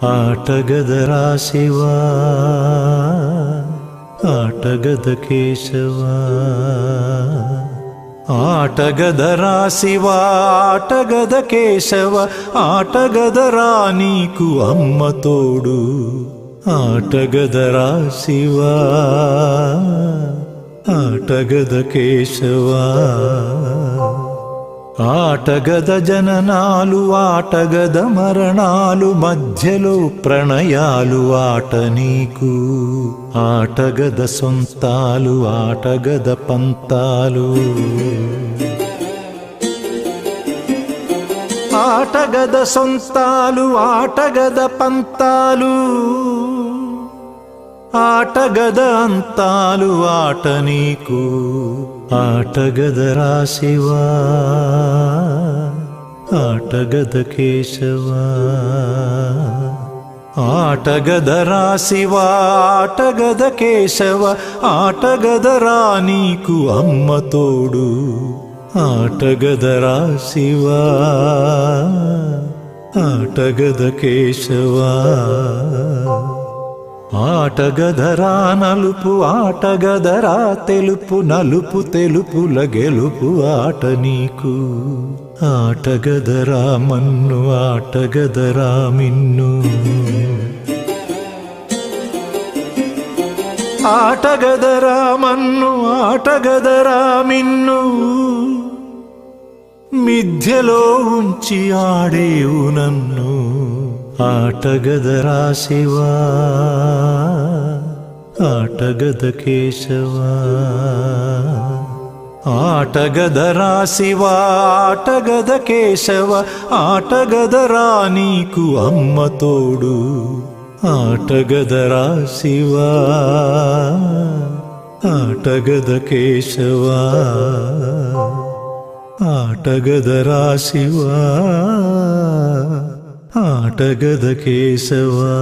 ఆటగదరా శివా ఆటగద కేశవా ఆటగదరా శివా ఆటగద కేశవ ఆటగదరా నీకు అమ్మ తోడు ఆటగదరా శివా ఆటగద కేశవా ఆటగద జననాలు ఆటగద మరణాలు మధ్యలో ప్రణయాలు ఆట నీకు ఆటగద సొంతాలు ఆటగద పంతాలు ఆటగద సొంతాలు ఆటగద పంతాలు ఆటగద అంతాలు ఆట నీకు ఆటగదరా శివా ఆటగద కేశవా ఆటగదరా శివా ఆటగద కేశవ ఆటగదరా నీకు అమ్మ తోడు ఆటగదరా శివా ఆటగద కేశవా ఆటగదరా నలుపు ఆటగదరా తెలుపు నలుపు తెలుపుల గెలుపు ఆట నీకు ఆటగదరా మన్ను ఆటగదరా మిన్ను ఆటగదరా మన్ను ఆటగదరా మిన్ను మిథ్యలో ఉంచి ఆడేవు నన్ను ఆటగదరా శివా ఆటగద కేశవా ఆటగదరా శివా ఆటగద కేశవ ఆటగదరా నీకు అమ్మ తోడు ఆటగదరా శివా ఆటగద కేశవా ఆటగదరా శివా ఆటగద కేశవా।